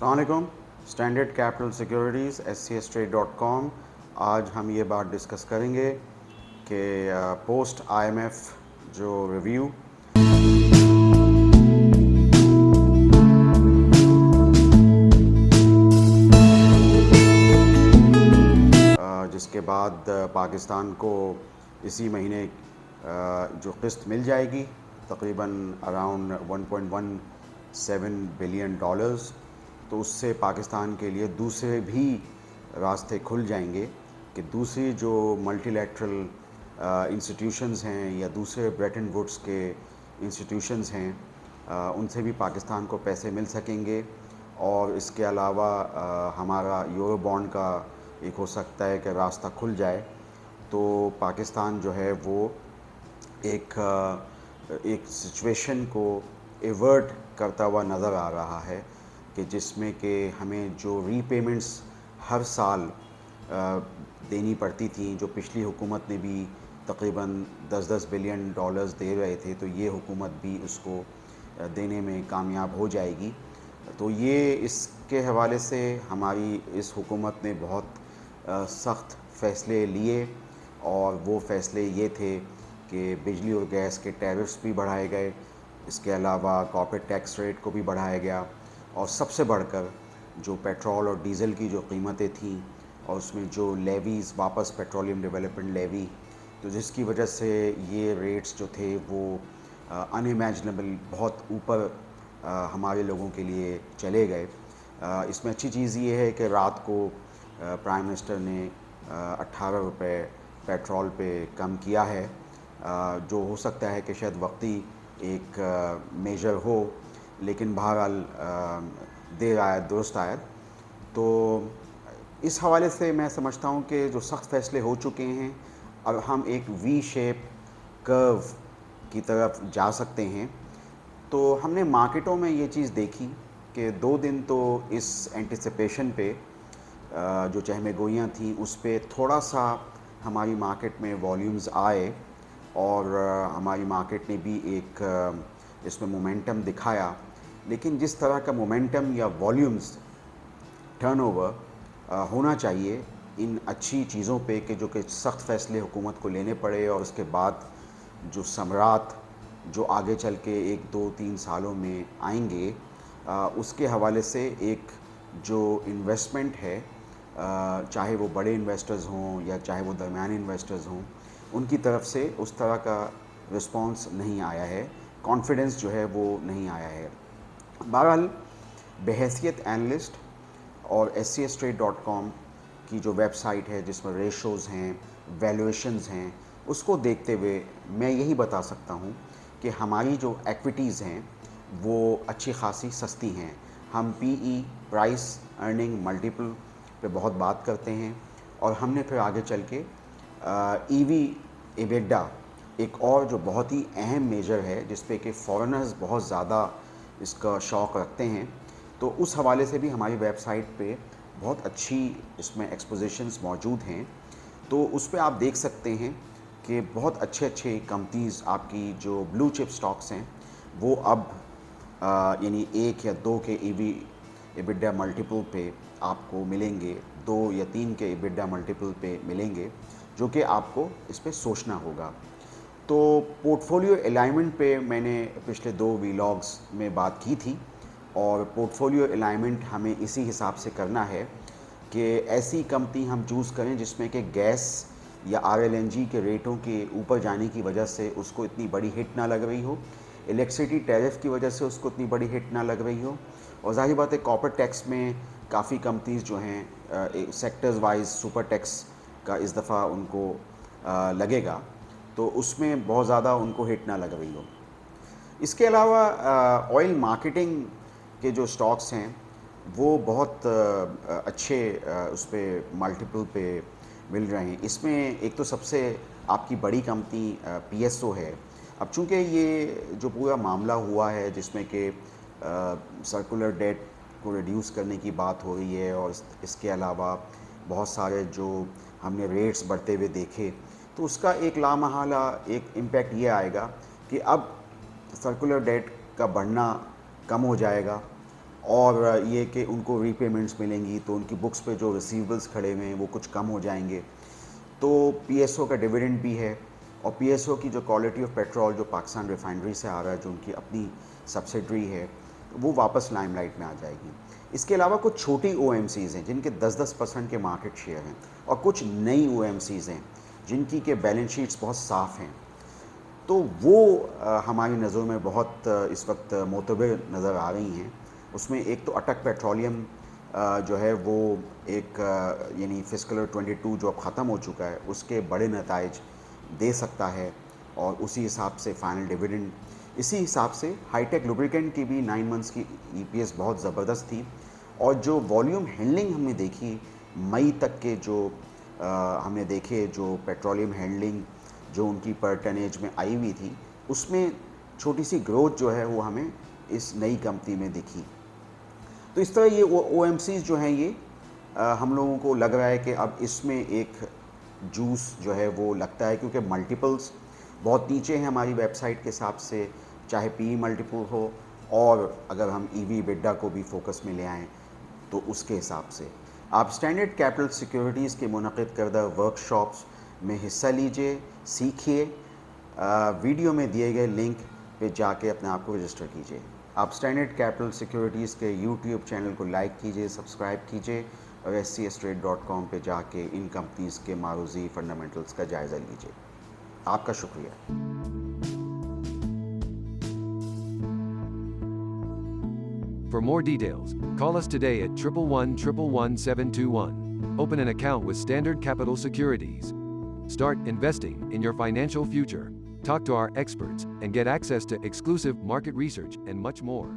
السلام علیکم. Standard capital securities SCStrade.com. آج ہم یہ بات ڈسکس کریں گے کہ پوسٹ IMF جو ریویو جس کے بعد پاکستان کو اسی مہینے جو قسط مل جائے گی تقریباً اراؤنڈ $1.17 بلین، تو اس سے پاکستان کے لیے دوسرے بھی راستے کھل جائیں گے کہ دوسری جو ملٹی لیٹرل انسٹیٹیوشنز ہیں یا دوسرے بریٹن ووڈس کے انسٹیٹیوشنز ہیں ان سے بھی پاکستان کو پیسے مل سکیں گے. اور اس کے علاوہ ہمارا یورو بانڈ کا ایک ہو سکتا ہے کہ راستہ کھل جائے تو پاکستان جو ہے وہ ایک سچویشن کو ایورٹ کرتا ہوا نظر آ رہا ہے کہ جس میں کہ ہمیں جو ری پیمنٹس ہر سال دینی پڑتی تھیں، جو پچھلی حکومت نے بھی تقریباً $10 بلین دے رہے تھے، تو یہ حکومت بھی اس کو دینے میں کامیاب ہو جائے گی. تو یہ اس کے حوالے سے ہماری اس حکومت نے بہت سخت فیصلے لیے، اور وہ فیصلے یہ تھے کہ بجلی اور گیس کے ٹیرفس بھی بڑھائے گئے، اس کے علاوہ کارپوریٹ ٹیکس ریٹ کو بھی بڑھایا گیا، اور سب سے بڑھ کر جو پیٹرول اور ڈیزل کی جو قیمتیں تھیں اور اس میں جو لیویز واپس پیٹرولیم ڈیولپمنٹ لیوی، تو جس کی وجہ سے یہ ریٹس جو تھے وہ ان امیجنیبل بہت اوپر ہمارے لوگوں کے لیے چلے گئے. اس میں اچھی چیز یہ ہے کہ رات کو پرائم منسٹر نے $18 پیٹرول پہ کم کیا ہے، جو ہو سکتا ہے کہ شاید وقتی ایک میجر ہو، لیکن بہرحال دیر آید درست آید. تو اس حوالے سے میں سمجھتا ہوں کہ جو سخت فیصلے ہو چکے ہیں، اب ہم ایک وی شیپ کرو کی طرف جا سکتے ہیں. تو ہم نے مارکیٹوں میں یہ چیز دیکھی کہ 2 دن تو اس اینٹیسپیشن پہ جو چہمے گوئیاں تھیں اس پہ تھوڑا سا ہماری مارکیٹ میں والیومز آئے، اور ہماری مارکیٹ نے بھی ایک اس میں مومنٹم دکھایا. لیکن جس طرح کا مومنٹم یا والیومز ٹرن اوور ہونا چاہیے ان اچھی چیزوں پہ کہ جو کہ سخت فیصلے حکومت کو لینے پڑے، اور اس کے بعد جو ثمرات جو آگے چل کے 1 2 3 سالوں میں آئیں گے، اس کے حوالے سے ایک جو انویسٹمنٹ ہے، چاہے وہ بڑے انویسٹرز ہوں یا چاہے وہ درمیانے انویسٹرز ہوں، ان کی طرف سے اس طرح کا رسپانس نہیں آیا ہے، کانفیڈنس جو ہے وہ نہیں آیا ہے. بہرحال بحیثیت اینالسٹ اور SCStrade.com کی جو ویب سائٹ ہے جس میں ریشوز ہیں، ویلیویشنز ہیں، اس کو دیکھتے ہوئے میں یہی بتا سکتا ہوں کہ ہماری جو ایکویٹیز ہیں وہ اچھی خاصی سستی ہیں. ہم PE پرائس ارننگ ملٹیپل پہ بہت بات کرتے ہیں، اور ہم نے پھر آگے چل کے EV ایبیڈا ایک اور جو بہت ہی اہم میجر ہے جس پہ کہ فورنرز بہت زیادہ اس کا شوق رکھتے ہیں، تو اس حوالے سے بھی ہماری ویب سائٹ پہ بہت اچھی اس میں ایکسپوزیشنز موجود ہیں. تو اس پہ آپ دیکھ سکتے ہیں کہ بہت اچھے کمپنیز آپ کی جو بلو چپ سٹاکس ہیں وہ اب یعنی 1 یا 2 کے EV ایبیڈا ملٹیپل پہ آپ کو ملیں گے، 2 یا 3 کے ایبیڈا ملٹیپل پہ ملیں گے، جو کہ آپ کو اس پہ سوچنا ہوگا. تو پورٹ فولیو الائنمنٹ پہ میں نے پچھلے 2 ویلاگز میں بات کی تھی، اور پورٹ فولیو الائنمنٹ ہمیں اسی حساب سے کرنا ہے کہ ایسی کمپنی ہم چوز کریں جس میں کہ گیس یا RLNG کے ریٹوں کے اوپر جانے کی وجہ سے اس کو اتنی بڑی ہٹ نہ لگ رہی ہو، الیکٹریسٹی ٹیرف کی وجہ سے اس کو اتنی بڑی ہٹ نہ لگ رہی ہو، اور ظاہر بات ہے کارپوریٹ ٹیکس میں کافی کمپنیز جو ہیں سیکٹرز وائز سپر ٹیکس کا اس دفعہ ان کو لگے گا، تو اس میں بہت زیادہ ان کو ہٹ نہ لگ رہی ہو. اس کے علاوہ آئل مارکیٹنگ کے جو سٹاکس ہیں وہ بہت اچھے اس پہ ملٹیپل پہ مل رہے ہیں. اس میں ایک تو سب سے آپ کی بڑی کمپنی PSO ہے. اب چونکہ یہ جو پورا معاملہ ہوا ہے جس میں کہ سرکولر ڈیٹ کو ریڈیوس کرنے کی بات ہو رہی ہے، اور اس کے علاوہ بہت سارے جو ہم نے ریٹس بڑھتے ہوئے دیکھے، تو اس کا ایک لامحالہ ایک امپیکٹ یہ آئے گا کہ اب سرکولر ڈیٹ کا بڑھنا کم ہو جائے گا، اور یہ کہ ان کو ری پیمنٹس ملیں گی تو ان کی بکس پہ جو ریسیویبلس کھڑے ہوئے ہیں وہ کچھ کم ہو جائیں گے. تو پی ایس او کا ڈویڈنڈ بھی ہے, اور پی ایس او کی جو کوالٹی آف پیٹرول جو پاکستان ریفائنری سے آ رہا ہے, جو ان کی اپنی سبسیڈری ہے, وہ واپس لائم لائٹ میں آ جائے گی. اس کے علاوہ کچھ چھوٹی او ایم سیز ہیں جن کے 10% کے مارکیٹ شیئر ہیں, اور کچھ نئی او ایم سیز ہیں جن کی کہ بیلنس شیٹس بہت صاف ہیں. تو وہ ہماری نظروں میں بہت اس وقت معتبر نظر آ رہی ہیں. اس میں ایک تو اٹک پیٹرولیم جو ہے وہ ایک یعنی فسکل 22 جو اب ختم ہو چکا ہے اس کے بڑے نتائج دے سکتا ہے, اور اسی حساب سے فائنل ڈویڈنڈ. اسی حساب سے ہائی ٹیک لوبریکینٹ کی بھی 9 منتھس کی ای پی ایس بہت زبردست تھی, اور جو والیوم ہینڈلنگ ہم نے دیکھی مئی تک کے جو ہم نے دیکھے جو پیٹرولیم ہینڈلنگ جو ان کی پر ٹنیج میں آئی ہوئی تھی, اس میں چھوٹی سی گروتھ جو ہے وہ ہمیں اس نئی کمپنی میں دکھی. تو اس طرح یہ او ایم سیز جو ہیں یہ ہم لوگوں کو لگ رہا ہے کہ اب اس میں ایک جوس جو ہے وہ لگتا ہے, کیونکہ ملٹیپلس بہت نیچے ہیں ہماری ویب سائٹ کے حساب سے, چاہے پی ای ملٹیپل ہو, اور اگر ہم ای وی بڈا کو بھی فوکس میں لے آئیں تو اس کے حساب سے. آپ اسٹینڈرڈ کیپٹل سیکیورٹیز کے منعقد کردہ ورکشاپس میں حصہ لیجئے, سیکھیے. ویڈیو میں دیے گئے لنک پہ جا کے اپنے آپ کو رجسٹر کیجئے. آپ اسٹینڈرڈ کیپٹل سیکیورٹیز کے یوٹیوب چینل کو لائک کیجئے, سبسکرائب کیجئے, اور SCStrade.com پہ جا کے ان کمپنیز کے معروضی فنڈامنٹلز کا جائزہ لیجئے. آپ کا شکریہ. For more details, call us today at 111-111-721. Open an account with Standard Capital Securities. Start investing in your financial future. Talk to our experts and get access to exclusive market research and much more.